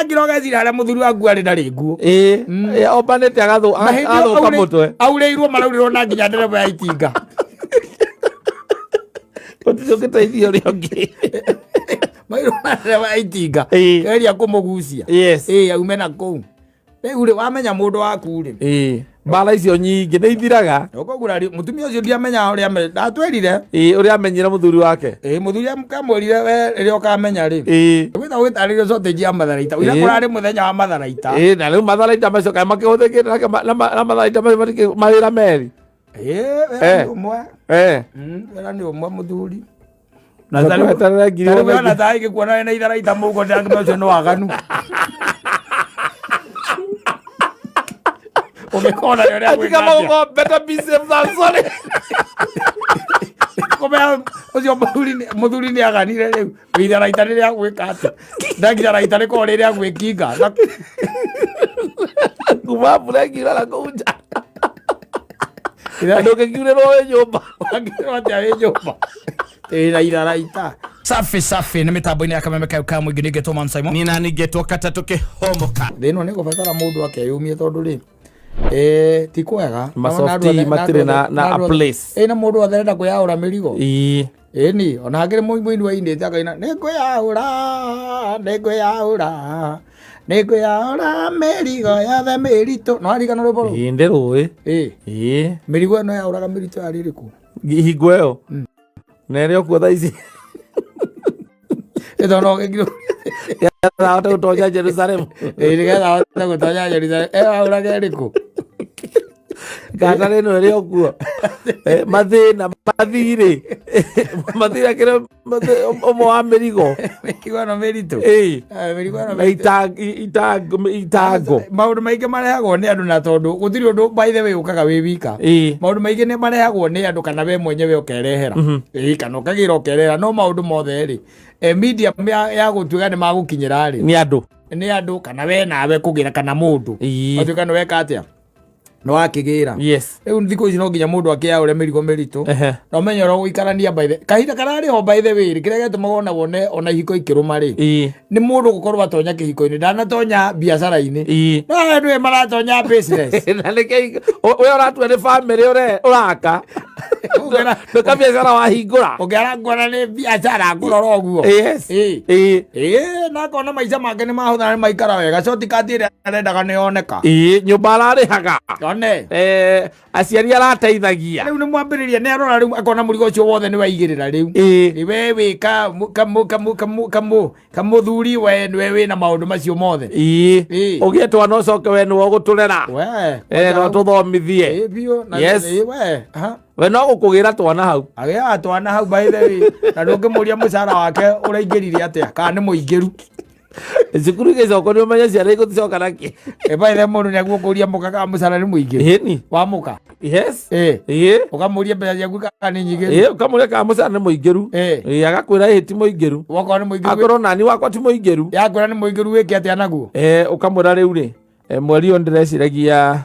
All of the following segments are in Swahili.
Ngiroga cira harĩa mũthuri waku arĩ ndarĩ nguo. Ombanĩte agathũka mũtwe. Aurĩirwo maraurĩrwo na nginya ndereba ya itinga. Ũngĩteithio ũrĩa ũngĩ. Mairwo na ndereba ya itinga. Keria kũmũgucia. Aume na kũu. Rĩu wamenya mũndũ waku rĩ. Mbara icio nyingĩ nĩ ithiraga. Ũkogura mũtumia ũcio ndiamenya ũrĩa ndatwerire. Ũrĩa amenyire mũthuri wake. Mũthuri amũkamwĩrire we rĩrĩa ũkamenya rĩ. Gwĩta gũtarĩrio shortage ya matharaita. Ũrĩa kũrarĩ mũthenya wa matharaita. Na rĩu matharaita macio kaĩ makĩhũthĩkĩte na matharaita macio mawĩra merĩ. Wĩra nĩ ũmwe mũthuri. Na tarĩu na taĩ gĩkuona na itharaita mũhuko ndangĩmenya ũcio nĩ waganu. Umekona yule hapo better be safe than sorry. Komea ucio muthuri ni aganire riu itharaita riria gwika ati ndangitharaita riko riria gwikinga kuma bureki la kunja ndio kiurero we nyumba wangirwo atia we nyumba ira itharaita safi ni mitambo-ini ya kameme ka mwingi ni ngetwo Man Simon ni na ni ngetwo kata tukihomoka thino ni gubatara mundu akeyumie tondu ri ti kwega masofti matire na a place na mundu atherenda kuyaura mirigo ni ona ngire muini wa inde takaina ni kuyaura mirigo ya the mirito no arigana ro boro inde ruwe mirigo no yauraga mirito ya ririku hingo yo nere okuo thaici no ngiro ya watu utoja Jerusalem nigetha watu gutonya Jerusalem aurage riku gata rĩno rĩrĩa okuo mathĩna mathira kĩrĩa ũmwe wa mĩrigo no mĩritũ itango maũndũ maingĩ marehagwo nĩ andũ na tondũ gũtirĩ ũndũ by the way ũkaga wĩ wika maũndũ maingĩ nĩ marehagwo nĩ andũ kana we mwenyewe ũkerehera kana ũkagĩra ũkerehera no maũndũ mothe rĩ media ya gũtuĩka nĩ magũkinyĩra rĩ nĩ andũ kana we nawe kũgĩra kana mũndũ watuĩka nĩ weka atĩa no akigira rĩu thikũ ici no nginya mũndũ akĩyaũre mĩrigo mĩritũ na ũmenye ũrĩa gũikarania by the kahinda kararĩ ho by the way kĩrĩa gĩtũmaga wone ona ihiko ikĩrũma rĩ nĩ mũndũ gũkorwo atonya kĩhiko-inĩ ndanatonya biacara-inĩ no andũ maratonya business na nĩkĩ we ũratua nĩ family ũraka nĩka biacara wahingũra ũngĩarangũra nĩ biacara kũrora ũguo na akona maica make nĩ mahũthana nĩ maikara wega shortcut ĩrĩa arendaga nĩ yoneka nyũmba ararĩhaga aciari arateithagia riu ni mwambiriria ni arora riu akona murigo ucio wothe ni waigirira riu ni we wika kamuthuri we ni we wina maundu macio mothe ugietwa no coke we ni wo guturera no tuthomithie we no gukugira twana hau agia twana hau by the way na ndungimuria mucara wake uraingirire atia kana ni muingiru Zikuru gĩcoko nĩ ũmenye ciana igũticoka naki by the mũndũ nĩ aguokũria mũka kana mũcara nĩ mũingĩ wa mũka ũkamũria mbeca ciaku kana nĩ nyingĩ ũkamũria kana mũcara nĩ mũingĩru agakwĩra ti mũingĩru wakorwo nĩ mũingĩru akorwo nani wakwa ti mũingĩru yakwĩra nĩ mũingĩru wĩke atĩa naguo ũkamwĩra rĩu rĩ mweri ũyũ ndĩreciragia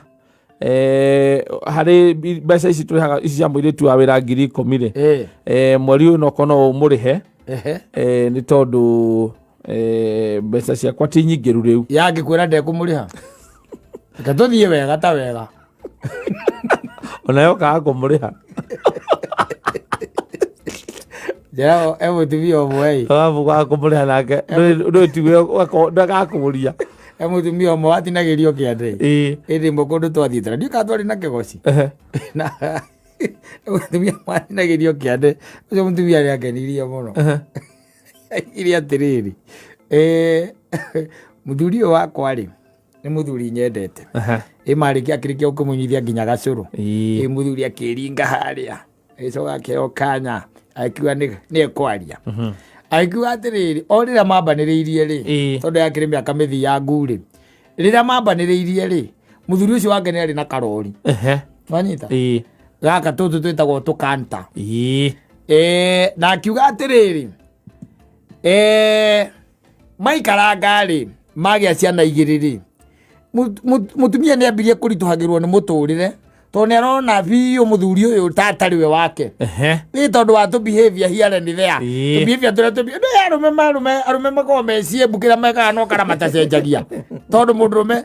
harĩ mbeca ici tũrĩhaga ici cia mũirĩtu wa wĩra 10,000 rĩ mweri ũyũ no korwo no ũmũrĩhe nĩ tondũ mbeca ciakwa ti nyingĩru rĩu yangĩkwĩra ndekũmũrĩha reke tũthiĩ wega ta wega ona yokaga kũmũrĩha njĩra mũtumia ũmwe waga kũmũrĩha nake ndũĩtigwe ndagakũria mũtumia ũmwe watinagĩrio kĩande ĩndĩ mwe kũndũ twathiĩte na ndiũ kana twarĩ na kĩgoci mũtumia watinagĩrio kĩande ũcio mũtumia nĩ akenirie mũno iria atĩrĩrĩ mũthuri ũyũ wakwa rĩ nĩ mũthuri nyendete marĩkia akĩrĩkia gũkũmunyithia nginya gacũrũ mũthuri akĩringa harĩa agĩcoka akĩheo kanya akiuga nĩ ekwaria akiuga atĩrĩrĩ o rĩrĩa mambanĩrĩirie rĩ tondũ yakĩrĩ mĩaka mĩthiangu rĩ rĩrĩa mambanĩrĩirie rĩ mũthuri ũcio wake nĩ arĩ na karori wanyita gaka tũtũ twĩtagwo tũkanta na akiuga atĩrĩrĩ maikaranga rĩ magĩa ciana igĩrĩ rĩ mũtumia nĩ ambirie kũritũhagĩrwo nĩ mũtũrĩre to nä arona biå må thuri å yå tatarä we wake nä tondå wa behavior here and there behavior tå rä a arå me makorwo meciembu kä rä a mekaga no kana matacenjagia tondå må ndå rå me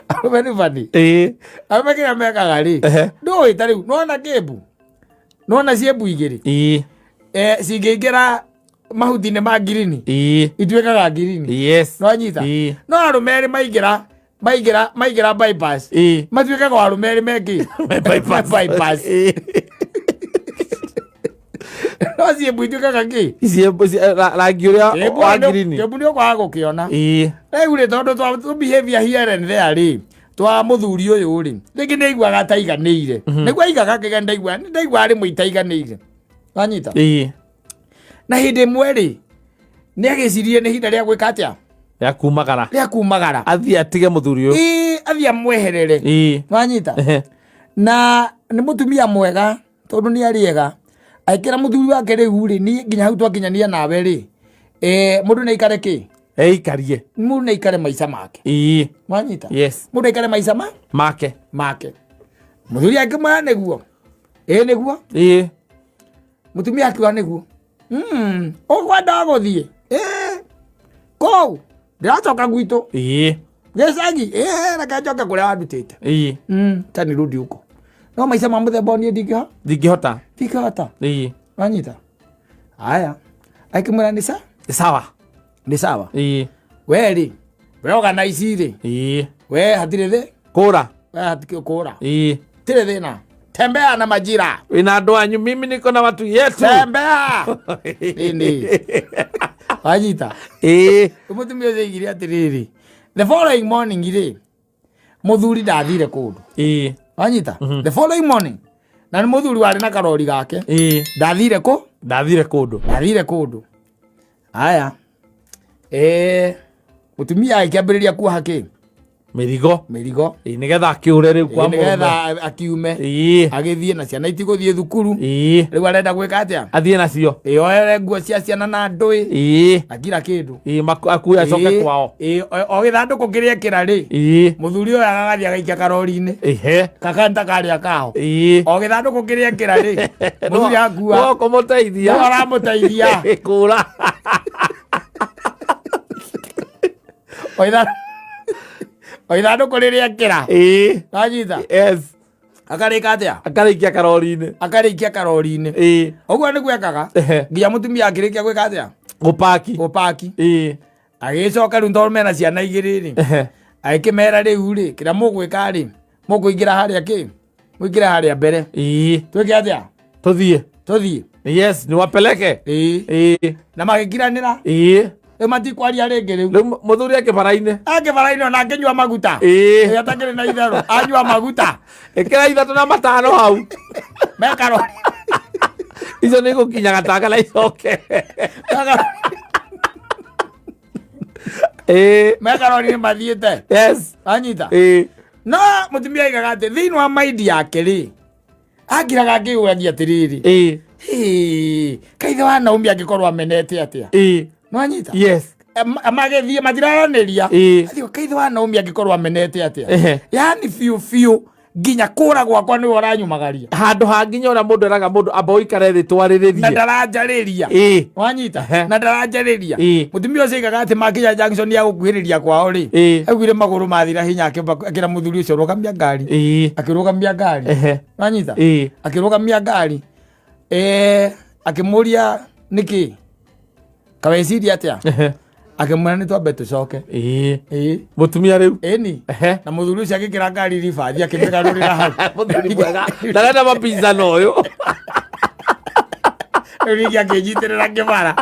arå me nä bani arå me kä rä a mekaga rä ndå ä ta rä u nona kembu nona ciembu igä rä cingä ingä ra mahuti-inä ma ngirini ituĩkaga ngirini no anyita no arå merĩ maingä ra bypass matuĩkaga arå merĩ mekĩ bypass no ciembu ituĩkaga kĩ rangi ũrĩa wa ngirini kĩembu nĩ ũkwaga gũkĩona rĩu rĩ tondũ twa behavior here and there rĩ twa må thuri å yå rĩ rĩngĩ nĩ aiguaga ataiganĩire nĩguo aigaga kĩga ndaiguaga rĩmwe itaiganĩire wanyita na hĩndĩ ĩmwe rĩ nĩ agĩcirie nĩ hinda rĩa gwĩka atĩa rĩa kumagara athiĩ atige mũthuri ũyũ athiĩ amweherere wanyita na nĩ mũtumia mwega tondũ nĩ arĩega aikĩra mũthuri wake rĩu rĩ niĩ nginya hau twakinyania nawe rĩ mũndũ nĩ aikare kĩ eikarie mũndũ nĩ aikare maica make wanyita mũndũ aikare maica make mũthuri akĩmwĩra nĩguo nĩguo mũtumia akiuga nĩguo ũkwenda gũthiĩ kũu ndĩracoka gwitũ gĩcagi reke njoke kũrĩa wandutĩte tani rudi huko no maica ma mũthemba niĩ ndingĩhota wanyita haya akĩmwĩra nĩ sawa we rĩ we organize rĩ we hatirĩ thĩ kũra tirĩ thĩna tembea na majira wina ndo anyu mimi niko na watu yetu tembea nini wanyita umutumia ũcio aigire atĩrĩrĩ the following morning rĩ mũthuri ndathire kũndũ wanyita the following morning na nĩ mũthuri warĩ na karori gake ndathire kũndũ haya mũtumia akĩambĩrĩria kuoha kĩ mĩrigo nĩgetha akĩũre rĩu kwa nĩgetha akiume agĩthiĩ na ciana itigũthiĩ thukuru rĩu arenda gwĩka atĩa athiĩ nacio oere nguo cia ciana na ndũĩ na kila kĩndũ akuue acoke kwao o gĩthandũkũ kĩrĩa ekĩra rĩ mũthuri ũyũ agathiĩ agaikia karori-inĩ kakanta karĩa kao o gĩthandũkũ kĩrĩa ekĩra rĩ mũthuri akua kũmũteithia aramũteithia kũra o ithandũkũ rĩrĩa ekĩra wanyita akarĩka atĩa akarĩkia karori-inĩ ũguo nĩguo ekaga nginya mũtumia akĩrĩkia gwĩka atĩa gũpaki agĩcoka rĩu tondũ mena ciana igĩrĩ rĩ agĩkĩmera rĩu rĩ kĩrĩa mũgwĩka rĩ mũkũingĩra harĩa mbere twĩke atĩa tũthiĩ nĩ wapeleke na magĩkiranĩra matikwaria rĩngĩ rĩu mũthuri akĩbara-inĩ ona akĩnyua maguta atakĩrĩ na itherũ anyua maguta ĩkĩra 3 na 5 hau mekarori icio nĩ gũkinya gatanga na icoke mekarori nĩ mathiĩte anyita no mũtumia aigaga atĩ thĩinĩ wa maindi yake rĩ angiraga akĩũragia atĩrĩrĩ kaithe wa Naomi angĩkorwo amenete atĩa no anyita magĩthiĩ matiraranĩria athiĩ kaithe wa Naomi angĩkorwo amenete atĩa yani biũ nginya kũra gwakwa nĩwe ũranyumagaria handũ ha nginya ũrĩa mũndũ eraga mũndũ amba ũikare thĩ twarĩrĩrie na ndaranjarĩria wanyita na ndaranjarĩria mũtumia ũcio aigaga atĩ makinya junction ya gũkuhĩrĩria kwao rĩ aiguire magũrũ mathira hinya akĩra mũthuri ũcio rũgamia ngari akĩrũgamia ngari wanyita akĩrũgamia ngari akĩmũria nĩkĩ kaweciria atĩa akĩmwĩra nĩ twambe tũcoke mũtumia rĩu na mũthuri ũcio agĩkĩra ngari ribathi akĩmĩgarũrĩra hau mũthuri mwega ndarenda mapizza na ũyũ rĩu ningĩ akĩnyitĩrĩra kĩbara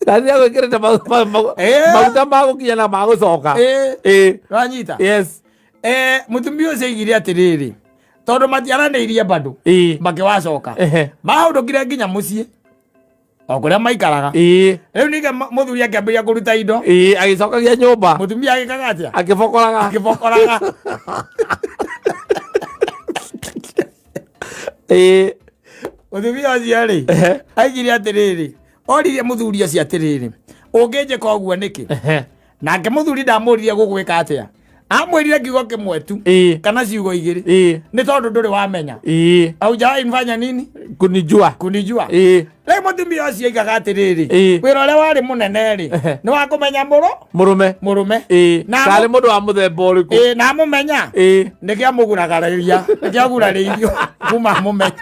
ndathiĩ agwĩkĩrĩte maguta ma gũkinya na ma gũcoka wanyita mũtumia ũcio aigire atĩrĩrĩ tondũ matiaranĩirie bado makĩwacoka mahũndũkire nginya mũciĩ o kũrĩa maikaraga rĩu ningĩ mũthuri akĩambĩrĩria kũruta indo agĩcokagia nyũmba mũtumia agĩkaga atĩa akĩbokoraga mũtumia ũcio rĩ aigire atĩrĩrĩ oririe mũthuri ũcio atĩrĩrĩ ũngĩnjĩka ũguo nĩkĩ nake muthuri ndamuririe gugwika atia amwirire kiugo kimwe tu kana ciugo igiri ni tondu nduri wamenya auja infanya nini kunijua rä mutumia ucio aigaga atiriri wira uria wari munene ri ni wa kumenya murume karä må ndå wa må themba å rä kå na mumenya nä kä amuguragariria nä kä agurarä kuma mumenya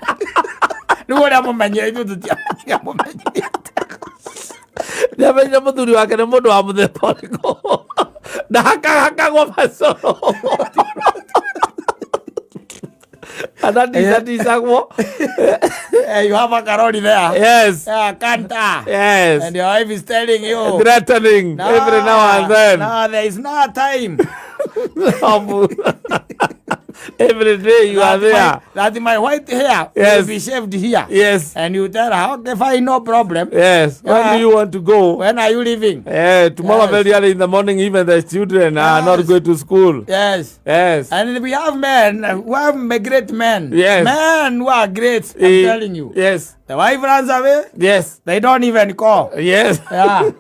rä u å rä a mumenyere ithu tå tiamenya mumenyere nä amenyire må thuri wake nä må ndå wa må themba å rä kå na hakagwo macoro anatisagwo. You have a karori there. Yes. Kanta. Yes. And your wife is telling you. Threatening every now and then. No, there is no time. Every day you are there. That my white hair will be shaved here. Yes. And you tell her, okay, fine, no problem. Yes. When do you want to go? When are you leaving? Tomorrow very early in the morning, even the children are not going to school. Yes. Yes. And we have men who have great men. Yes. Men who are great, I'm telling you. Yes. The wife runs away. Yes. They don't even call. Yes. Yeah.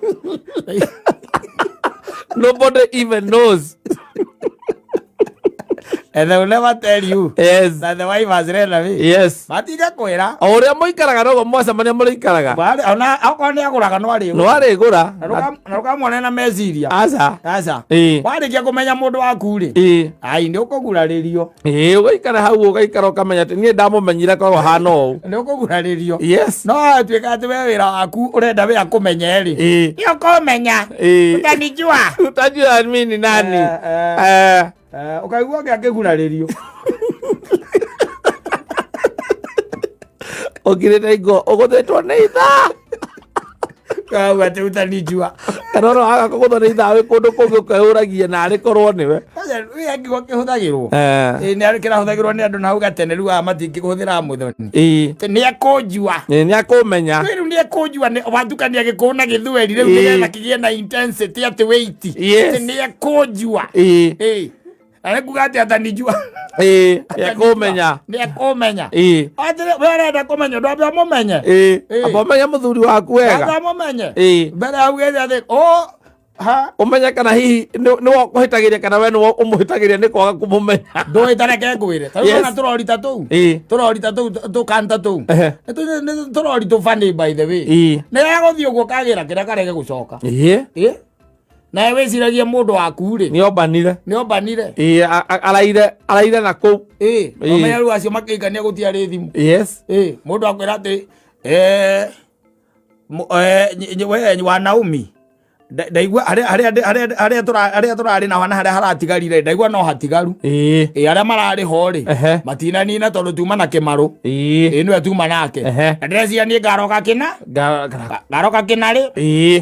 Nobody even knows. And they will never tell you that the wife has run away. Yes. Matiga kwira. O uria muikaraga no mwacemania murikaraga. Ona akorwo nĩ agũraga no arĩgũra. Na ũkamwona na meciria. Aca. Warĩkia kũmenya mũndũ waku rĩ. Ai nĩ ũkũgurarĩrio. Ũgaikara hau ũgaikara ũkamenya atĩ niĩ ndamũmenyire korwo hana ũũ. Nĩ ũkũgurarĩrio. Yes. No atuĩka atĩ we wĩra waku ũrenda we akũmenye rĩ. Nĩ ũkũmenya. Utanijua. Utajua mimi ni nani. Ukaigua akĩgurarĩrio. Ũkirĩte ingo ũgũthĩtwo nĩ ithaa. Kauga atĩ utanijua. Kana no aga kũgũthwo nĩ ithaa wĩ kũndũ kũngĩ ũkeũragia narĩ korwo nĩwe. Wĩ kiugo kĩhũthagĩrwo. Nĩ kĩrahũthagĩrwo nĩ andũ nahau gatene rĩu matingĩkĩhũthĩra mũthoni. Nĩ akũnjua. Nĩ akũmenya. Rĩu nĩ akũnjua watukania gĩkũyũ na gĩthweri rĩu nĩgetha kĩgĩe na intensity atĩ weight. Nĩ akũnjua. Kuga atĩ atanijua. Akũmenya. Nĩ akũmenya. We ũrenda kũmenya ũndũ wambe mũmenye. Amũmenye mũthuri waku wega. Mũmenye. Mbere hau gĩthe atĩ ũmenye kana hihi nĩwe ũkũhĩtagĩria kana we nĩwe ũmũhĩtagĩria nĩ kwaga kũmũmenya. Ndũhĩtaneke ngwĩre. Tarĩu ona tũrorita tũu. Tũrorita tũu tũkanta tũu. Nĩ tũrorita funny by the way. Nĩ gagũthiĩ ũguo kagĩra kĩrĩa karege gũcoka. Na wĩciragia mũndũ waku rĩ. Nĩ ombanire. Araire na kũu. Omenya rĩu acio makĩikania gũtiarĩ thimũ. Mũndũ akwĩra atĩ we wa Naomi ndaigua harĩa tũrarĩ nao na harĩa haratigarire ndaigua no hatigaru. Arĩa mararĩ ho rĩ matinanina tondũ tuma na kĩmarũ. Nĩwe tuma nake. Na ndĩreciria niĩ ngaroka kĩna rĩ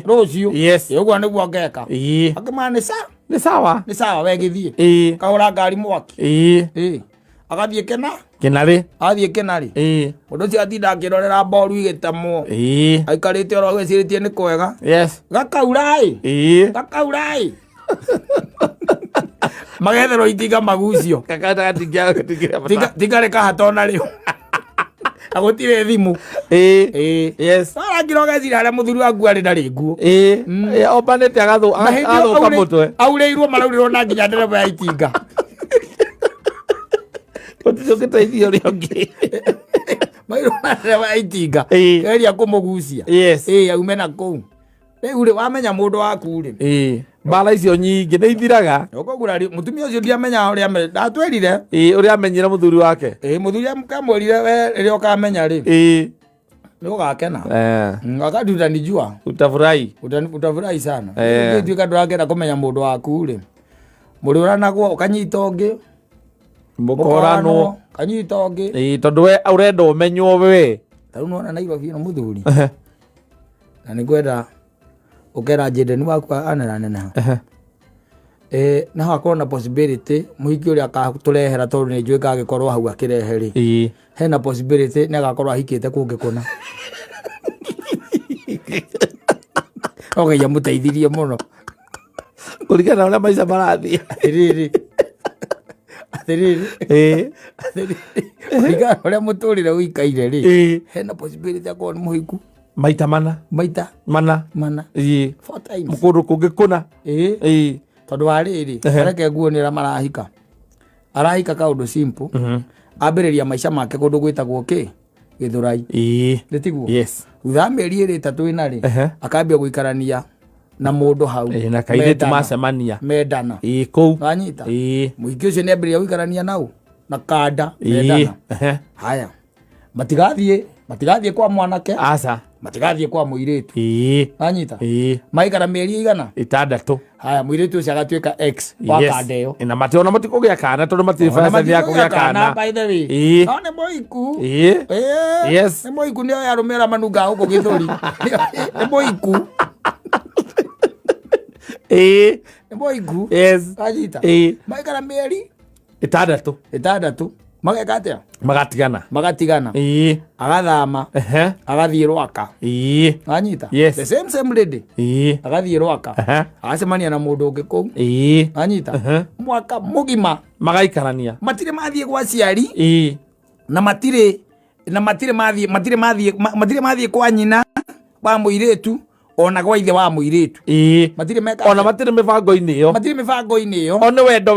rũciũ. Ũguo nĩguo ngeka. Akĩmana nĩ sawa we gĩthiĩ. Kahũra ngari mwaki. Agathiĩ kĩna rĩ. Mũndũ ũcio atinda akĩrorera mboru igĩtemwo. Aikarĩte oro gwĩcirĩtie nĩ kwega. Gakaura ĩ. Magetherwo itinga magucio. Tiga rĩkahatona rĩo. Agũtirĩ thimũ. Arangĩra ũgeciria harĩa mũthuri waku arĩ ndarĩ nguo. Ombanĩte agathũka mũtwe. Aurĩirwo maraurĩrwo na nginya ndereba ya itinga. Ũgĩteithia ũrĩa ũngĩ. Mairwo na ndereba ya itinga. Eria kũmũgucia. Aume na kũu. Rĩu rĩ wamenya mũndũ waku rĩ. Mbara icio nyingĩ nĩ ithiraga. Ũkũguraria mũtumia ũcio ndiamenya ũrĩa ndatwĩrire. Ũrĩa amenyire mũthuri wake. Mũthuri amwĩrire we rĩrĩa ũkamenya rĩ. Nĩ ũgakena. Wakati utanijua. Utafurahi sana. Ũtuĩka ndũrakenda kũmenya mũndũ waku rĩ. Mũrĩũranagwo ũkanyita ũngĩ. Mũkoranwo kanyita ũngĩ. Tondũ we ũrenda ũmenywo we. Tarĩu nĩwona Nairobi ĩno mũthuri. Na nĩngwenda ũkera Jaden waku aneneha. Na hakorwo na possibility mũhiki ũrĩa akatũrehera tondũ nĩ njũĩ agĩkorwo hau akĩrehe rĩ. Hena possibility nĩ agakorwo ahikĩte kũngĩ kũna. Ogeia mũteithirie mũno. Kũringana na ũrĩa maica marathiĩ. Atĩrĩrĩ. Kũringana na ũrĩa mũtũrĩre ũikaire rĩ. Hena possibility akorwo nĩ mũhiku. maita mana mana ii 4 times mukundu kungi kuna ii tondu wa riri areke nguonera marahika arahika kaundu simple ambiriria maica make kundu gwitagwo ki Githurai nditiguo yes thutha mieri iri 3 ina ri akambia guikarania na mundu hau na kairitu macemania mendana kou wanyita muingi ucio ni ambiria guikarania nau na kanda mendana haya matigathie kwa mwanake aca matigathie kwa muiritu wanyita maikara mieri igana 6 haya muiritu ucio agatuika x wa kanda iyo na mationa matikugia kana tondu matirifanya ya kugia kana by the way one moiku yes ne moiku nio yarumira manunga huko Githuri ne moiku ne moiku yes ajita maikara mieri 6 mageka atia magatigana agathama agathie Rwaka anyita the same lady agathie Rwaka agacemania na mundu ungi kou anyita mwaka mugima magaikarania matire mathie gwa ciari na matire mathie kwa nyina wa muiritu ona gwa ithe wa muiritu matire meka ona matire mibango-ini iyo one wendo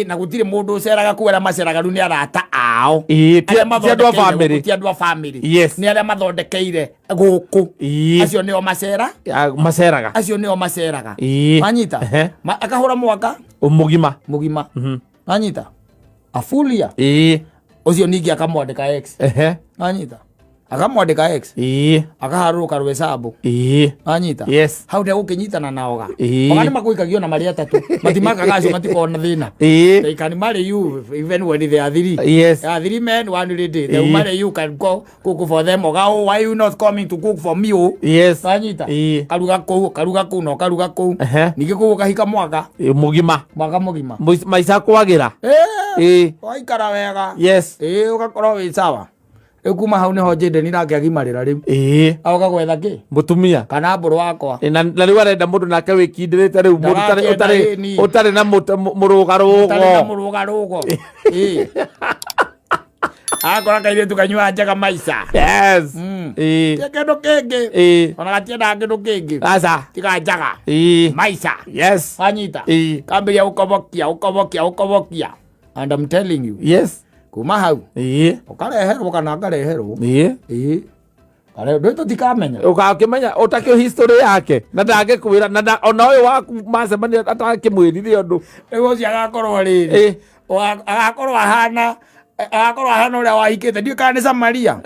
na gutire mundu uceraga kuera maceraga ru ni arata ao ti andu a family yes ni aria mathondekeire guku acio nio maceraga acio nio maceraga anyita akahura mwaka mugima anyita afulia ucio ningi akamwandika x anyita akamwandika x akaharuka rwesabu anyita hau ndio gukinyitana naoga magani makuikagio na mari atatu matimakaga acio matikona thina they can marry you even when they are three 3 men one lady they marry you can go cook for them oga why you not coming to cook for me anyita karuga ku no karuga ku ningi ku kahika mwaka mugima maica kwagira waikara wega ugakorwo wi sawa ekuma hau niho njende nirake agimarira riu aoka gwetha ki mutumia kana mburu wakwa na riu arenda mundu nake wikindirite riu utari na murugarugo akora kairitu kanyua njaga maica yes kindu kingi ona gatienda kindu kingi aca tiga njaga maica yes anyita kambiria ukobokia and I'm telling you yes kuma hau ukareherwo kana ngareherwo kare ndio tikamenya ukakimenya utakio history yake na ndangĩkwĩra na ona ũyũ waku macemania atakĩmwĩrire ũndũ rĩu ũcio agakorwo rĩrĩ agakorwo ahana ũrĩa wahikĩte ndiũ kana nĩ Samaria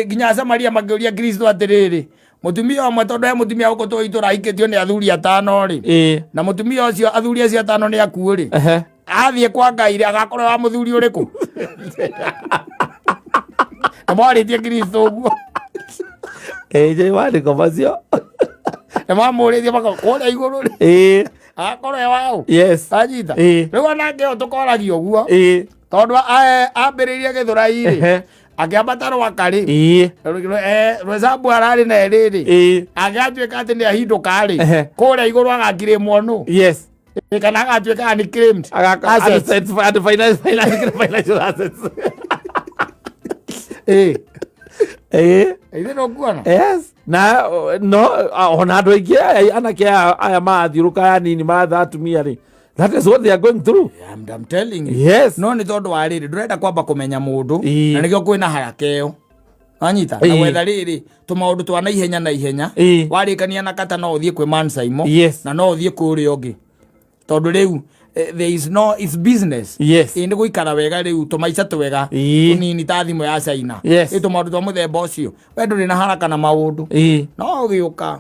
nginya Samaria makĩũria Kristo atĩrĩrĩ mutumia ũmwe tondũ mutumia gũkũ tũitũra ahikĩtio nĩ athuri 5 rĩ na mutumia ũcio athuri acio 5 nĩ akuũ rĩ athie kwa Ngai agakorwo wa muthuri uriku amwaritie Kristo uguo je wandiko macio amwamuritie bako kũrĩa igũrũ rĩ agakorwo wao yes anyita rĩu onake ũtũkoragio ũguo tondũ ambĩrĩirie Gĩthũrai rĩ akiambata Rwaka rĩ rwesabu ararĩ na rĩrĩ agĩatuĩka atĩ nĩ ahindũka rĩ kũrĩa igũrũ agakirĩmwo nũ yes kana agatuĩka ni claimed assets financial assets no kuona yes na no ona andũ aingĩ anake aya mathiũrũka anini maratha atumia rĩ that is what they are going through I'm telling you yes no nĩ tondũ wa rĩrĩ ndũrenda kwamba kũmenya mũndũ na nĩkĩo kwĩna haraka ĩyo anyita na wetha rĩrĩ tũmaũndũ twa na ihenya warĩkania na kata no ũthiĩ kwĩ man Simon na no ũthiĩ kũrĩa ũngĩ tondu riu there is no it's business yes indi guikara wega riu tumaica twega tunini ta thimu ya China itu maundu twa muthemba ucio we nduri na haraka na maundu no ugiuka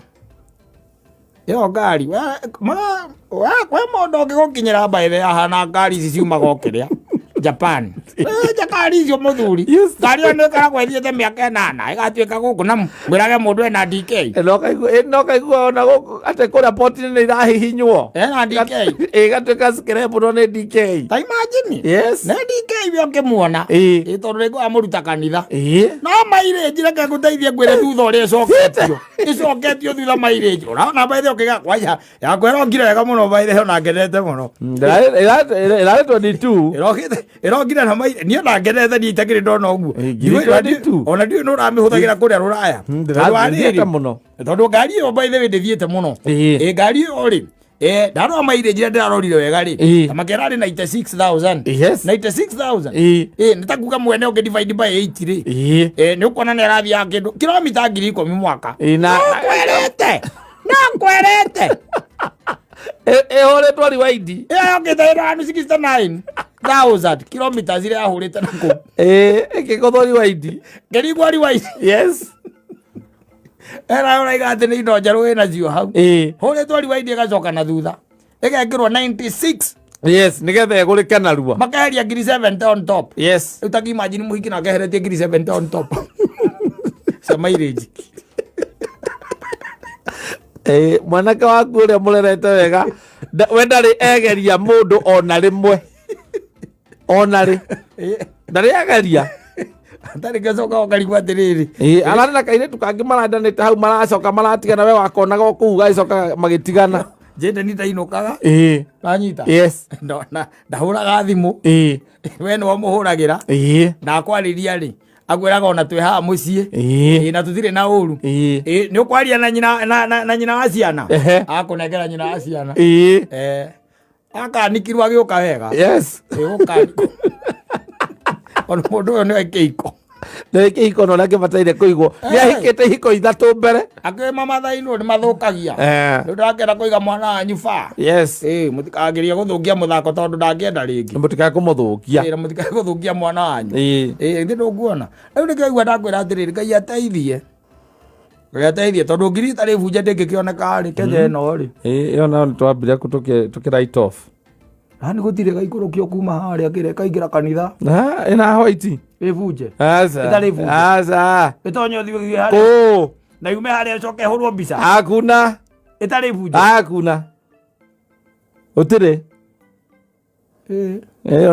yo ngari we mundu ungigukinyira mbaithe ahana ngari ici ciumaga okiria Japan ngari icio muthuri ngari yo nä karagwo ĩthiĩte mĩaka 8 ĩgatuĩka gũkũ na mwĩrage mũndũ ena DK no kaigua ona atĩ kũrĩa poti-inĩ nĩ irahihinywo ena DK ĩgatuĩka scrap no nĩ DK ta imagine yes nĩ DK we ũkĩmuona tondũ rĩngĩ amũruta kanitha no mairĩnji reke ngũteithie ngwĩre thutha ũrĩa ĩcoketio thutha mairĩnji ũraona mbaithe ũkĩga kwanja yakwĩra ngire wega mũno mbaithe ona ngenete mũno ĩrarĩ 22 ĩrongire na mai niĩ na ngenete niĩ itakĩrĩ ndona ũguo ona ndiũĩ nĩ ũramĩhũthagĩra kũrĩa Rũraya tondũ ngari ĩyo by the way ndĩthiĩte mũno ngari ĩyo rĩ ndarora mairĩnjire ndĩrarorire wega rĩ makerarĩ 96,000 nĩ ta kuga mwene ũngĩ divide by 8 rĩ nĩ ũkuona nĩ arathiaga kĩndũ kilomita 10,000 mwaka nakwerete ĩhũrĩtwo riwaindi yokĩte 69,000 kilometers iria yahũrĩte nakũ ĩkĩgũthwo riwaindi ngĩringwo riwaindi ũraiga atĩ nĩ indo njerũ wĩnacio hau hũrĩtwo riwaindi ĩgacoka na thutha ĩgekĩrwo 96 nĩgetha ĩgũrĩke narua makaheria ngiri 7 on top rĩu ta ngimagine mũhiki na akeheretie ngiri 7 on top cia mairĩnji mwanake waku ũrĩa mũrerete wega we ndarĩ egeria mũndũ ona rĩmwe ndarĩ egeria atarĩ gacoka ũkarigwo atĩrĩrĩ ararĩ na kairĩtu kangĩ marandanĩte hau maracoka maratigana we wakonaga o kũu gagĩcoka magĩtigana Jendani ndainũkaga nanyita ndahũraga thimũ we nĩwe mũhũragĩra na akwarĩria rĩ akwĩraga ona twĩ haha mũciĩ na tũtirĩ na ũru nĩ ũkwaria na nyina wa ciana akũnengera nyina wa ciana akanikirwo agĩũka wega ona mũndũ ũyũ nĩwe kĩiko no ũrĩa angĩbataire kũigwo nĩ ahikĩte ihiko ithatũ mbere akĩma mathainwo nĩ mathũkagia rĩu ndakenda kũiga mwana wanyu ba mũtikageria gũthũkia mũthako tondũ ndangĩenda rĩngĩ mũtikae kũmũthũkia mũtikae gũthũkia mwana wanyu ĩthĩ ndũkuona rĩu nĩkĩigua ndakwĩra atĩrĩrĩ Ngai ateithie tondũ ngiri itarĩ bunje ndĩngĩkĩoneka rĩ Kenya ĩno rĩ ĩyo nao nĩ twambire tũkĩ write off nĩ gũtirĩ gaikũrũkio kuma harĩa kaingĩra kanitha ĩna white ĩbunje ĩtarĩ bunje ĩtonye ũthiĩ harĩa na yume harĩa coke hũrwo mbica hakuna ĩtarĩ bunje hakuna ũtirĩ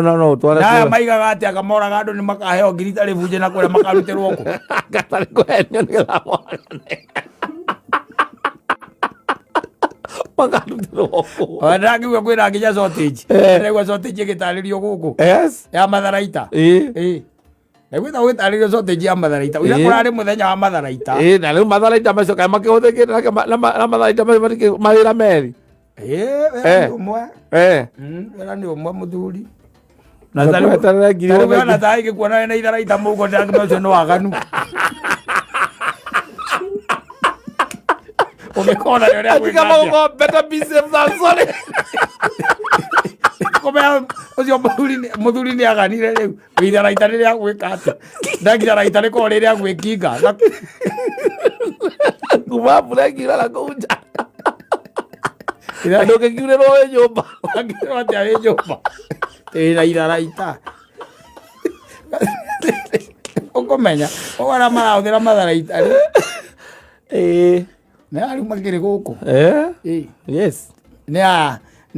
no ũtware naya maigaga atĩ akamoraga andũ nĩ makaheo ngiri itarĩ bunje na kũrĩa makarutĩrwo kũ gatarĩ kũhenio nĩgetha ndakiuga kwĩna nginya sausage ndĩraigua sausage ĩgĩtarĩrio gũkũ ya Matharaita na gwĩta gũgĩtarĩrio sausage ya Matharaita ũira kũrarĩ mũthenya wa Matharaita na rĩu Matharaita macoka makĩhũthĩkĩte na Matharaita mawĩra merĩ ũmwe wĩra nĩ ũmwe mũthuri na ta ĩgĩkuona wĩna Itharaita mũhuko ndĩrakĩmenya ũcio nĩ waganu ũgĩkona ũrĩa gwĩka better be safe than sorry komea ũcio mũthuri nĩ aganire rĩu Itharaita rĩrĩa gwĩka atĩ Itharaita rĩkorwo rĩrĩa gwĩkinga kuma mbura ĩkiura na kũu nja andũ ũgĩkiurĩrwo wĩ nyũmba wangĩrwo atĩa wĩ nyũmba na Itharaita ũkũmenya ũrĩa marahũthĩra Matharaita nĩ arĩu makĩrĩ gũkũ nĩ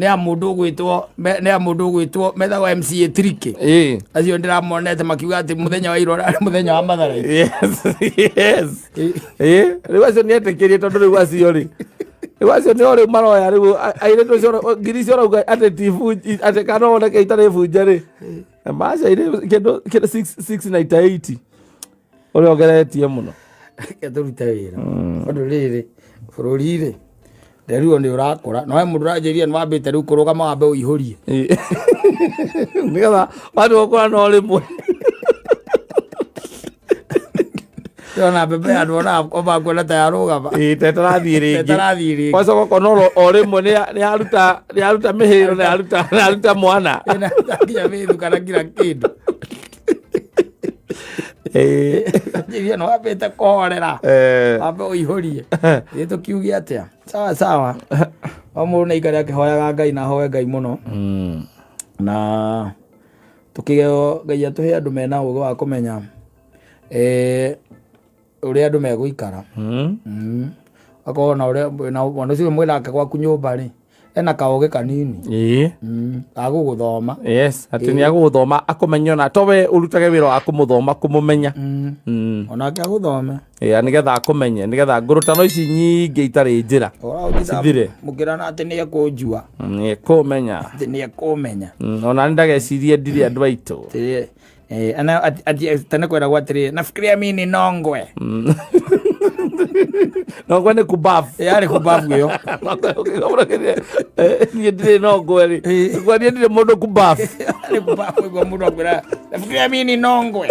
a mũndũ ũgwĩtwo metagwo MCA Tricky acio ndĩramonete makiuga atĩ mũthenya wa ira ũrarĩ mũthenya wa Matharaita rĩu acio nĩ etĩkĩrie tondũ rĩu acio rĩ rĩu acio nĩo rĩu maroya rĩu airĩtu acio ngiri icio rauga atĩ kana woneke itarĩ bunje rĩ macaire kĩndũ 698 ũrĩa ongeretie mũno tũrute wĩra ũndũ rĩrĩ bũrũri rĩ rĩu nĩ ũrakũra na we mũndũ ũranjĩria nĩ wambĩte rĩu kũrũgama wambe ũihũrie nĩgetha wandu gũkũra no rĩmwe ona mbembe andũ ona kuona ta yarũgama tetarathiĩ rĩngĩ kwacoka ũkona o rĩmwe nĩ yaruta mĩhĩro na yaruta mwana nginya mĩthu kana kila kĩndũ njĩria no wambĩte kũhorera wambe ũihũrie ĩ tũkiuge atĩa sawa o mũndũ nĩ aikare akĩhoyaga Ngai na ahoe Ngai mũno na tũkĩgeo Ngai atũhe andũ mena ũũgĩ wa kũmenya ũrĩa andũ megũikara akorwo na ũrĩa mwana ũcio mwĩnake gwaku nyũmba rĩ ena kaoge kanini agũgũthoma atĩ nĩ agũgũthoma akũmenyona towe ũrutage wĩra wa kũmũthoma kũmũmenya onake agũthome nĩgetha akũmenye nĩgetha ngũrũtano ici nyingĩ itarĩ njĩra cithire mũkĩrana atĩ nĩ ekũnjua nĩekũmenya atĩ nĩ ekũmenya ona nĩ ndagecirie ndirĩ andũ aitũ tene kwĩragwo atĩrĩ nafikiria mimi ni nongwe nongwe nĩ kubafu yarĩ kubafu ĩyo niĩ ndirĩ nongwe rĩ niĩ ndirĩ mũndũ kubafu yarĩ kubafu ĩguo mũndũ akwĩra nafikiria mimi ni nongwe